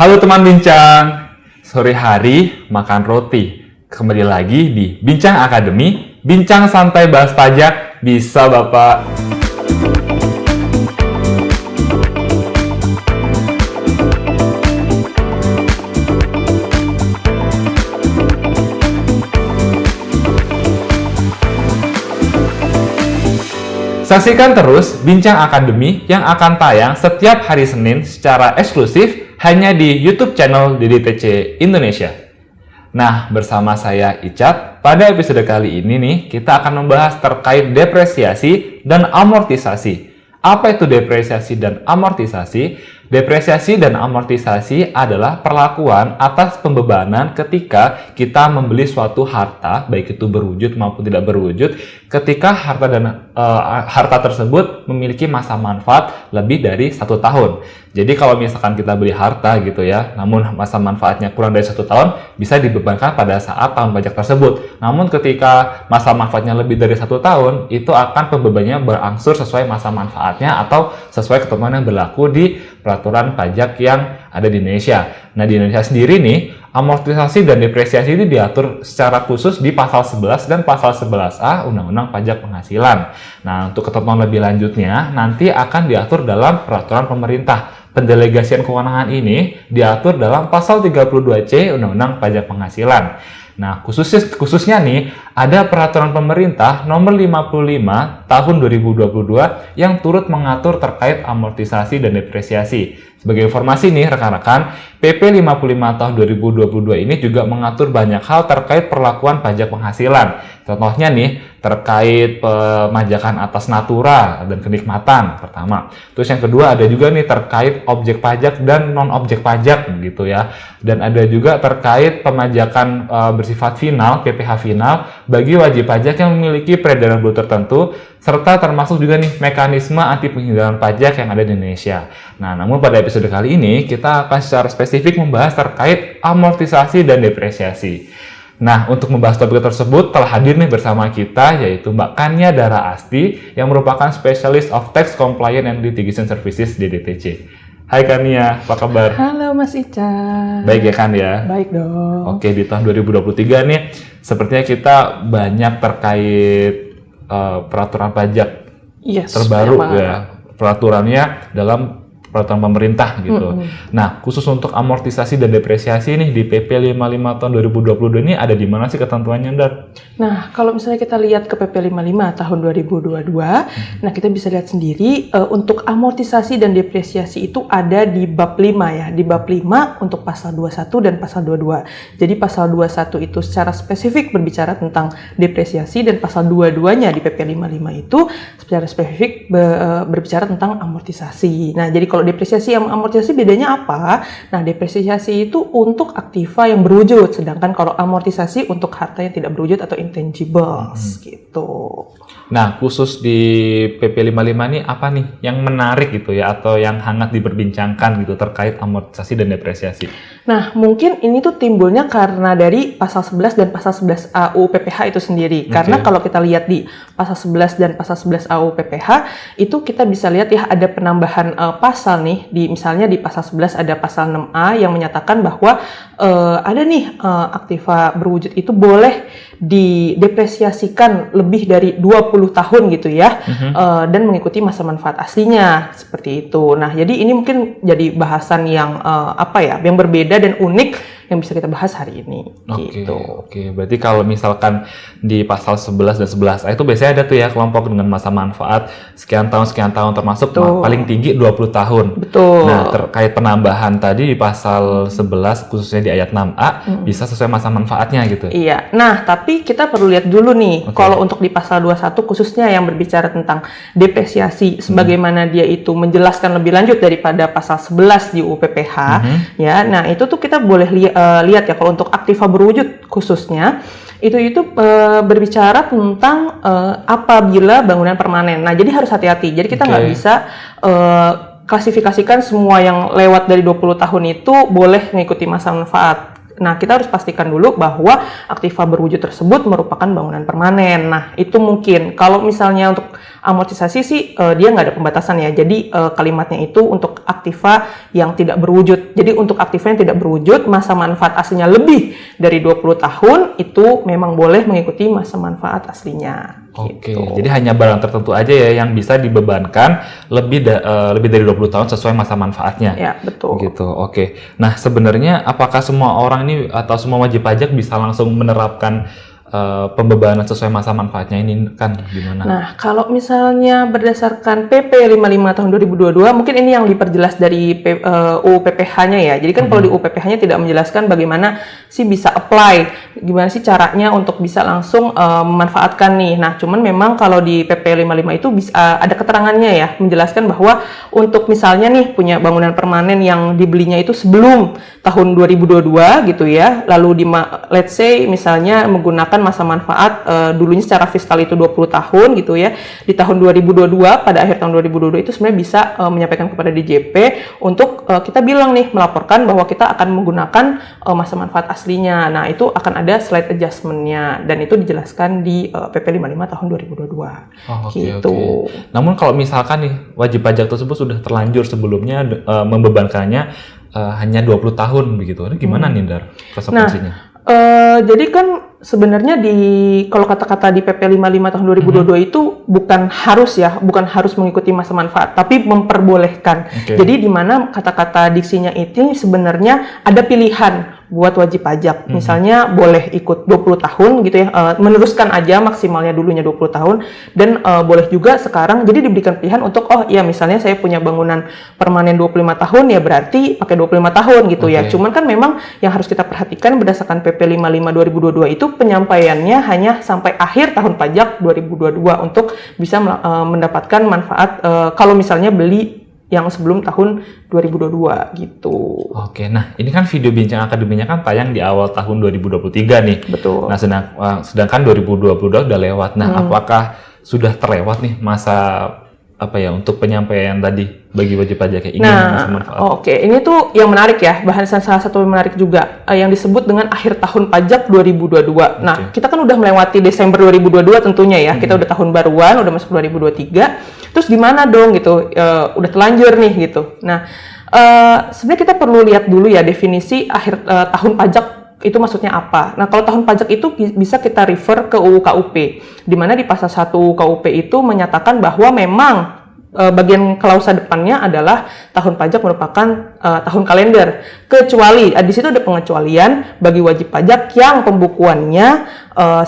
Halo teman bincang, sore hari makan roti. Kembali lagi di Bincang Akademi, bincang santai bahas pajak, bisa Bapak. Saksikan terus Bincang Akademi yang akan tayang setiap hari Senin secara eksklusif hanya di YouTube channel DDTC Indonesia. Nah, bersama saya Icat, pada episode kali ini nih, kita akan membahas terkait depresiasi dan amortisasi. Apa itu depresiasi dan amortisasi? Depresiasi dan amortisasi adalah perlakuan atas pembebanan ketika kita membeli suatu harta, baik itu berwujud maupun tidak berwujud, ketika harta tersebut memiliki masa manfaat lebih dari 1 tahun. Jadi kalau misalkan kita beli harta gitu ya, namun masa manfaatnya kurang dari 1 tahun, bisa dibebankan pada saat tahun pajak tersebut. Namun ketika masa manfaatnya lebih dari 1 tahun, itu akan pembebanannya berangsur sesuai masa manfaatnya atau sesuai ketentuan yang berlaku di peraturan pajak yang ada di Indonesia. Nah, di Indonesia sendiri nih, amortisasi dan depresiasi ini diatur secara khusus di pasal 11 dan pasal 11A Undang-Undang Pajak Penghasilan. Nah, untuk ketentuan lebih lanjutnya nanti akan diatur dalam peraturan pemerintah. Pendelegasian kewenangan ini diatur dalam pasal 32C Undang-Undang Pajak Penghasilan. Nah, khususnya nih, ada peraturan pemerintah nomor 55 tahun 2022 yang turut mengatur terkait amortisasi dan depresiasi. Sebagai informasi nih rekan-rekan, PP 55 tahun 2022 ini juga mengatur banyak hal terkait perlakuan pajak penghasilan. Contohnya nih, terkait pemajakan atas natura dan kenikmatan pertama. Terus yang kedua ada juga nih terkait objek pajak dan non-objek pajak gitu ya. Dan ada juga terkait pemajakan bersifat final, PPh final, bagi wajib pajak yang memiliki peredaran bruto tertentu, serta termasuk juga nih mekanisme anti penghindaran pajak yang ada di Indonesia. Nah, namun pada episode kali ini kita akan secara spesifik membahas terkait amortisasi dan depresiasi. Nah, untuk membahas topik tersebut telah hadir nih bersama kita yaitu Mbak Kania Dara Asti yang merupakan Specialist of Tax Compliance and Litigation Services DDTC. Hai Kania, apa kabar? Halo Mas Ica. Baik ya kan ya? Baik dong. Oke, di tahun 2023 nih sepertinya kita banyak terkait peraturan pajak terbaru ya. Peraturannya dalam peraturan pemerintah gitu. Nah, khusus untuk amortisasi dan depresiasi nih di PP 55 tahun 2022 ini ada di mana sih ketentuannya, Dar? Nah, kalau misalnya kita lihat ke PP 55 tahun 2022, nah kita bisa lihat sendiri untuk amortisasi dan depresiasi itu ada di bab 5 ya. Di bab 5 untuk pasal 21 dan pasal 22. Jadi pasal 21 itu secara spesifik berbicara tentang depresiasi dan pasal 22-nya di PP 55 itu secara spesifik berbicara tentang amortisasi. Nah, jadi kalau depresiasi sama amortisasi bedanya apa? Nah, depresiasi itu untuk aktiva yang berwujud, sedangkan kalau amortisasi untuk harta yang tidak berwujud atau intangibles gitu. Nah, khusus di PP 55 ini apa nih yang menarik gitu ya atau yang hangat diperbincangkan gitu terkait amortisasi dan depresiasi? Nah, mungkin ini tuh timbulnya karena dari pasal 11 dan pasal 11 AU PPH itu sendiri. Karena kalau kita lihat di pasal 11 dan pasal 11 AU PPH itu kita bisa lihat ya ada penambahan pasal nih, misalnya di pasal 11 ada pasal 6A yang menyatakan bahwa ada nih aktiva berwujud itu boleh didepresiasikan lebih dari 20 tahun gitu ya, dan mengikuti masa manfaat aslinya seperti itu. Nah, jadi ini mungkin jadi bahasan yang yang berbeda dan unik yang bisa kita bahas hari ini. Oke. Berarti kalau misalkan di pasal 11 dan 11A itu biasanya ada tuh ya kelompok dengan masa manfaat sekian tahun termasuk paling tinggi 20 tahun. Betul. Nah, terkait penambahan tadi di pasal 11 khususnya di ayat 6A bisa sesuai masa manfaatnya gitu. Iya. Nah, tapi kita perlu lihat dulu nih kalau untuk di pasal 21 khususnya yang berbicara tentang depresiasi sebagaimana dia itu menjelaskan lebih lanjut daripada pasal 11 di UU PPH ya. Nah, itu tuh kita boleh lihat ya kalau untuk aktiva berwujud khususnya itu berbicara tentang apabila bangunan permanen. Nah, jadi harus hati-hati. Jadi kita nggak bisa klasifikasikan semua yang lewat dari 20 tahun itu boleh mengikuti masa manfaat. Nah, kita harus pastikan dulu bahwa aktiva berwujud tersebut merupakan bangunan permanen. Nah, itu mungkin. Kalau misalnya untuk amortisasi sih, dia nggak ada pembatasan ya. Jadi, kalimatnya itu untuk aktiva yang tidak berwujud. Jadi, untuk aktiva yang tidak berwujud, masa manfaat aslinya lebih dari 20 tahun, itu memang boleh mengikuti masa manfaat aslinya. Oke, Gitu. jadi hanya barang tertentu aja ya yang bisa dibebankan lebih dari 20 tahun sesuai masa manfaatnya. Ya, betul. Gitu, oke. Nah, sebenarnya apakah semua orang ini atau semua wajib pajak bisa langsung menerapkan pembebanan sesuai masa manfaatnya ini kan gimana? Nah, kalau misalnya berdasarkan PP 55 tahun 2022, mungkin ini yang diperjelas dari UU PPH-nya ya. Jadi kan kalau di UU PPH-nya tidak menjelaskan bagaimana sih bisa apply, gimana sih caranya untuk bisa langsung memanfaatkan nih. Nah, cuman memang kalau di PP 55 itu bisa ada keterangannya ya, menjelaskan bahwa untuk misalnya nih punya bangunan permanen yang dibelinya itu sebelum tahun 2022 gitu ya, lalu let's say misalnya menggunakan masa manfaat dulunya secara fiskal itu 20 tahun gitu ya. Di tahun 2022, pada akhir tahun 2022 itu sebenarnya bisa menyampaikan kepada DJP untuk kita bilang nih, melaporkan bahwa kita akan menggunakan masa manfaat aslinya. Nah, itu akan ada slide adjustment-nya dan itu dijelaskan di PP 55 tahun 2022. Gitu. Namun kalau misalkan nih wajib pajak tersebut sudah terlanjur sebelumnya membebankannya hanya 20 tahun begitu. Ini gimana nih Dar konsekuensinya? Jadi kan sebenarnya kalau kata-kata di PP 55 tahun 2022 itu bukan harus mengikuti masa manfaat, tapi memperbolehkan. Jadi di mana kata-kata diksinya itu sebenarnya ada pilihan buat wajib pajak. Misalnya boleh ikut 20 tahun gitu ya, meneruskan aja maksimalnya dulunya 20 tahun, dan boleh juga sekarang jadi diberikan pilihan untuk misalnya saya punya bangunan permanen 25 tahun ya berarti pakai 25 tahun gitu ya. Cuman kan memang yang harus kita perhatikan berdasarkan PP 55 2022 itu penyampaiannya hanya sampai akhir tahun pajak 2022 untuk bisa mendapatkan manfaat kalau misalnya beli yang sebelum tahun 2022 gitu. Oke, nah ini kan video bincang akademinya kan tayang di awal tahun 2023 nih. Betul. Nah, sedangkan 2022 udah lewat. Nah, apakah sudah terlewat nih masa untuk penyampaian tadi bagi wajib pajak yang ingin masa manfaat? Oke, ini tuh yang menarik ya, bahasan salah satu yang menarik juga yang disebut dengan akhir tahun pajak 2022. Nah, kita kan udah melewati Desember 2022 tentunya ya, kita udah tahun baruan, udah masuk 2023. Terus gimana dong gitu, udah telanjur nih gitu. Nah, sebenarnya kita perlu lihat dulu ya definisi akhir tahun pajak itu maksudnya apa. Nah, kalau tahun pajak itu bisa kita refer ke UU KUP, di mana di pasal 1 KUP itu menyatakan bahwa memang bagian klausa depannya adalah tahun pajak merupakan tahun kalender, kecuali di situ ada pengecualian bagi wajib pajak yang pembukuannya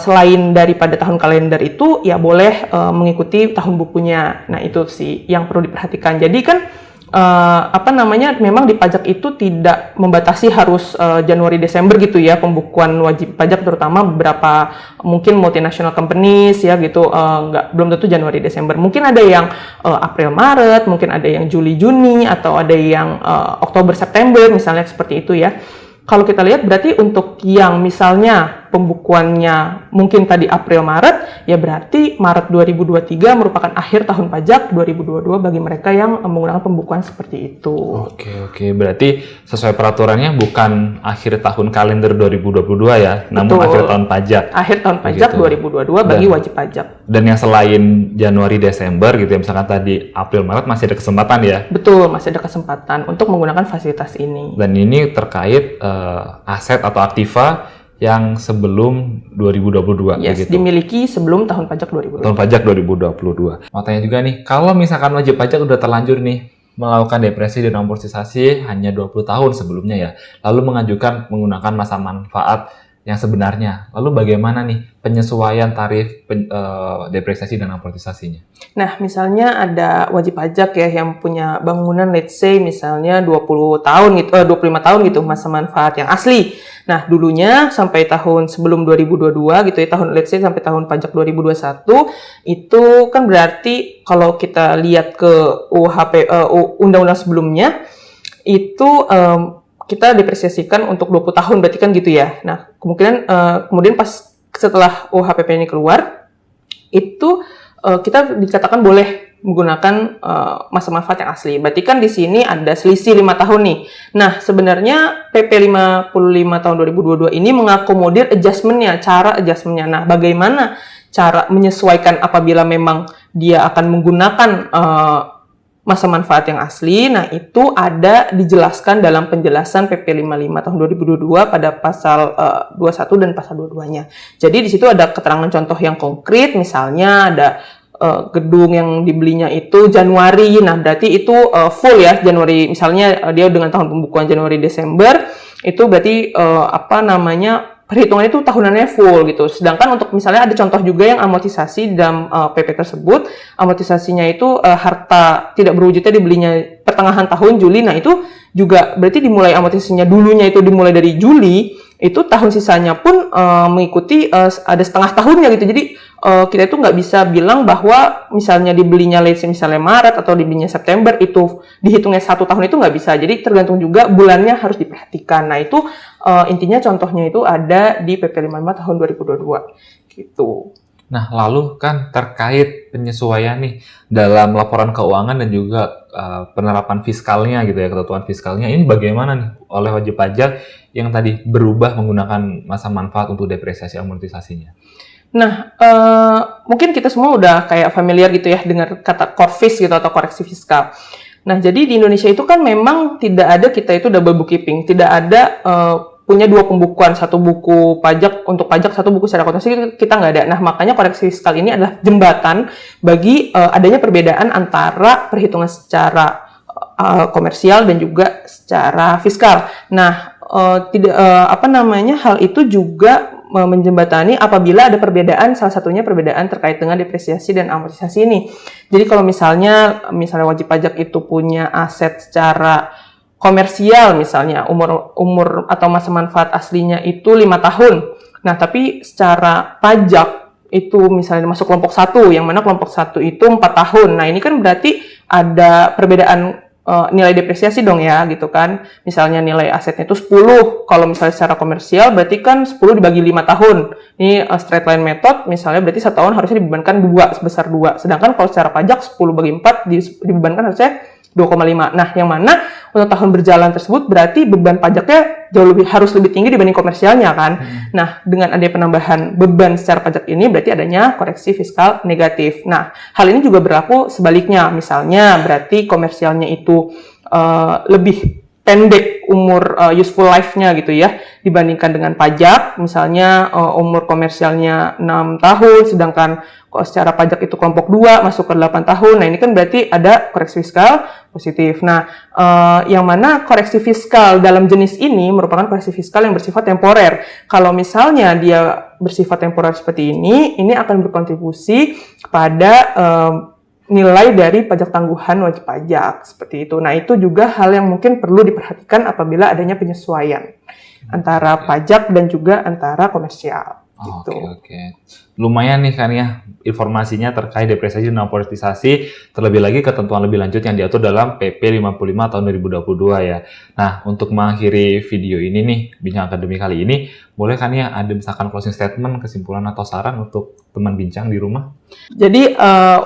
selain daripada tahun kalender itu ya boleh mengikuti tahun bukunya. Nah, itu sih yang perlu diperhatikan. Jadi kan memang di pajak itu tidak membatasi harus Januari Desember gitu ya, pembukuan wajib pajak terutama beberapa mungkin multinational companies ya gitu, belum tentu Januari Desember, mungkin ada yang April Maret, mungkin ada yang Juli Juni, atau ada yang Oktober September misalnya seperti itu ya. Kalau kita lihat berarti untuk yang misalnya pembukuannya mungkin tadi April Maret, ya berarti Maret 2023 merupakan akhir tahun pajak 2022 bagi mereka yang menggunakan pembukuan seperti itu. Oke, berarti sesuai peraturannya bukan akhir tahun kalender 2022 ya, namun akhir tahun pajak. Akhir tahun pajak 2022 bagi wajib pajak. Dan yang selain Januari Desember gitu ya, misalkan tadi April Maret masih ada kesempatan ya? Betul, masih ada kesempatan untuk menggunakan fasilitas ini. Dan ini terkait aset atau aktiva yang sebelum 2022 begitu. Dimiliki sebelum tahun pajak 2022. Tahun pajak 2022. Mau tanya juga nih, kalau misalkan wajib pajak udah terlanjur nih melakukan depresi dan amortisasi hanya 20 tahun sebelumnya ya, lalu mengajukan menggunakan masa manfaat yang sebenarnya. Lalu bagaimana nih penyesuaian tarif depresiasi dan amortisasinya? Nah, misalnya ada wajib pajak ya yang punya bangunan let's say misalnya 20 tahun gitu, 25 tahun gitu masa manfaat yang asli. Nah, dulunya sampai tahun sebelum 2022 gitu ya, let's say sampai tahun pajak 2021, itu kan berarti kalau kita lihat ke undang-undang sebelumnya itu kita depresiasikan untuk 20 tahun berarti kan gitu ya. Nah, kemudian pas setelah UHPP ini keluar, itu kita dikatakan boleh menggunakan masa manfaat yang asli. Berarti kan di sini ada selisih 5 tahun nih. Nah, sebenarnya PP 55 tahun 2022 ini mengakomodir adjustment-nya, cara adjustment-nya. Nah, bagaimana cara menyesuaikan apabila memang dia akan menggunakan masa manfaat yang asli? Nah, itu ada dijelaskan dalam penjelasan PP 55 tahun 2022 pada pasal 21 dan pasal 22-nya. Jadi di situ ada keterangan contoh yang konkret, misalnya ada gedung yang dibelinya itu Januari. Nah, berarti itu full ya Januari. Misalnya dia dengan tahun pembukuan Januari Desember, itu berarti perhitungan itu tahunannya full gitu. Sedangkan untuk misalnya ada contoh juga yang amortisasi dalam PP tersebut, amortisasinya itu harta tidak berwujudnya dibelinya pertengahan tahun Juli. Nah, itu juga berarti dimulai amortisasinya dulunya itu dimulai dari Juli, itu tahun sisanya pun mengikuti ada setengah tahunnya gitu. Jadi kita itu nggak bisa bilang bahwa misalnya dibelinya misalnya Maret atau dibelinya September itu dihitungnya 1 tahun, itu nggak bisa. Jadi tergantung juga bulannya harus diperhatikan. Nah, itu intinya contohnya itu ada di PP 55 tahun 2022 gitu. Nah, lalu kan terkait penyesuaian nih dalam laporan keuangan dan juga penerapan fiskalnya gitu ya, ketentuan fiskalnya ini bagaimana nih oleh wajib pajak yang tadi berubah menggunakan masa manfaat untuk depresiasi amortisasinya? Nah, mungkin kita semua udah kayak familiar gitu ya dengan kata korfis gitu atau koreksi fiskal. Nah, jadi di Indonesia itu kan memang tidak ada kita itu double bookkeeping, tidak ada punya 2 pembukuan, 1 buku pajak untuk pajak, 1 buku secara akuntansi, kita nggak ada. Nah, makanya koreksi fiskal ini adalah jembatan bagi adanya perbedaan antara perhitungan secara komersial dan juga secara fiskal. Nah, hal itu juga menjembatani apabila ada perbedaan, salah satunya perbedaan terkait dengan depresiasi dan amortisasi ini. Jadi kalau misalnya wajib pajak itu punya aset secara komersial, misalnya umur atau masa manfaat aslinya itu 5 tahun. Nah, tapi secara pajak itu misalnya masuk kelompok 1, yang mana kelompok 1 itu 4 tahun. Nah, ini kan berarti ada perbedaan nilai depresiasi dong ya, gitu kan. Misalnya nilai asetnya itu 10, kalau misalnya secara komersial berarti kan 10 dibagi 5 tahun. Ini straight line method, misalnya berarti 1 tahun harusnya dibebankan 2, sebesar 2. Sedangkan kalau secara pajak 10 bagi 4 dibebankan harusnya 2,5. Nah, yang mana untuk tahun berjalan tersebut berarti beban pajaknya harus lebih tinggi dibanding komersialnya kan. Nah, dengan adanya penambahan beban secara pajak ini berarti adanya koreksi fiskal negatif. Nah, hal ini juga berlaku sebaliknya. Misalnya berarti komersialnya itu lebih pendek umur useful life-nya gitu ya dibandingkan dengan pajak. Misalnya umur komersialnya 6 tahun sedangkan secara pajak itu kelompok 2 masuk ke 8 tahun. Nah, ini kan berarti ada koreksi fiskal positif. Nah, yang mana koreksi fiskal dalam jenis ini merupakan koreksi fiskal yang bersifat temporer. Kalau misalnya dia bersifat temporer seperti ini akan berkontribusi kepada nilai dari pajak tangguhan wajib pajak seperti itu. Nah, itu juga hal yang mungkin perlu diperhatikan apabila adanya penyesuaian antara pajak dan juga antara komersial. Gitu. Oke. Lumayan nih kan ya informasinya terkait depresiasi dan amortisasi, terlebih lagi ketentuan lebih lanjut yang diatur dalam PP 55 tahun 2022 ya. Nah, untuk mengakhiri video ini nih, Bincang Akademi kali ini, boleh kan ya ada misalkan closing statement, kesimpulan atau saran untuk teman bincang di rumah? Jadi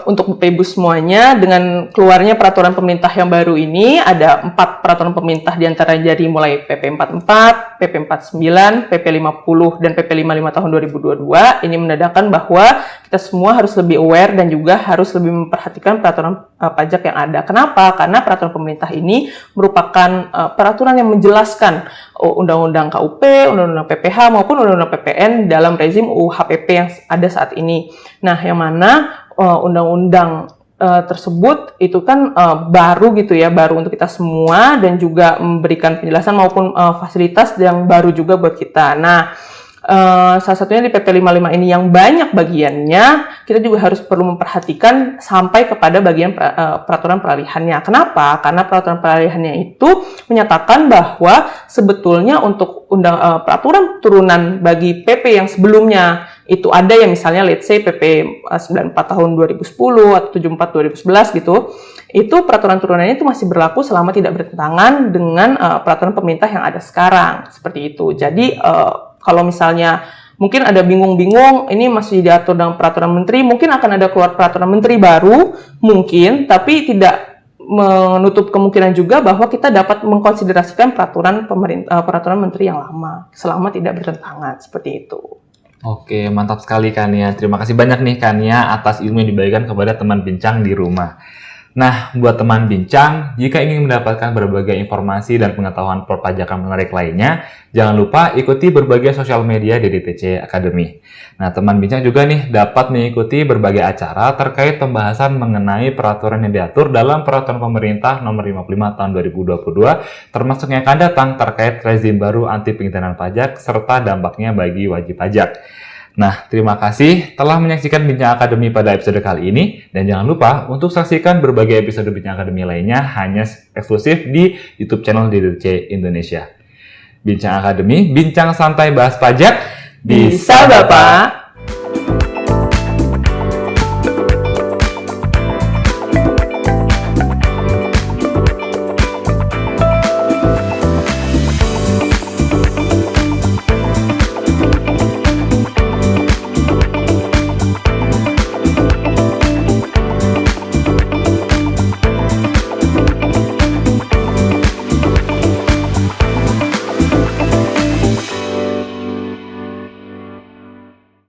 untuk Bapak Ibu semuanya, dengan keluarnya peraturan pemerintah yang baru ini, ada 4 peraturan pemerintah diantaranya dari mulai PP 44, PP 49, PP 50, dan PP 55 tahun 2022. Ini menandakan bahwa kita semua harus lebih aware dan juga harus lebih memperhatikan peraturan pajak yang ada. Kenapa? Karena peraturan pemerintah ini merupakan peraturan yang menjelaskan undang-undang KUP, undang-undang PPH maupun undang-undang PPN dalam rezim UU HPP yang ada saat ini. Nah, yang mana undang-undang tersebut itu kan baru gitu ya, baru untuk kita semua dan juga memberikan penjelasan maupun fasilitas yang baru juga buat kita. Nah, salah satunya di PP 55 ini yang banyak bagiannya, kita juga harus perlu memperhatikan sampai kepada bagian peraturan peralihannya. Kenapa? Karena peraturan peralihannya itu menyatakan bahwa sebetulnya untuk peraturan turunan bagi PP yang sebelumnya itu ada yang misalnya let's say PP 94 tahun 2010 atau 74 2011 gitu, itu peraturan turunannya itu masih berlaku selama tidak bertentangan dengan peraturan pemerintah yang ada sekarang, seperti itu. Jadi kalau misalnya mungkin ada bingung-bingung, ini masih diatur dalam peraturan menteri, mungkin akan ada keluar peraturan menteri baru, mungkin, tapi tidak menutup kemungkinan juga bahwa kita dapat mengkonsiderasikan peraturan menteri yang lama, selama tidak bertentangan, seperti itu. Oke, mantap sekali Kania. Terima kasih banyak nih Kania atas ilmu yang dibagikan kepada teman bincang di rumah. Nah, buat teman bincang, jika ingin mendapatkan berbagai informasi dan pengetahuan perpajakan menarik lainnya, jangan lupa ikuti berbagai sosial media di DTC Academy. Nah, teman bincang juga nih dapat mengikuti berbagai acara terkait pembahasan mengenai peraturan yang diatur dalam Peraturan Pemerintah Nomor 55 Tahun 2022, termasuk yang akan datang terkait rezim baru anti pengintiran pajak serta dampaknya bagi wajib pajak. Nah, terima kasih telah menyaksikan Bincang Akademi pada episode kali ini. Dan jangan lupa untuk saksikan berbagai episode Bincang Akademi lainnya hanya eksklusif di YouTube channel DTC Indonesia. Bincang Akademi, bincang santai bahas pajak. Bisa, Bapak!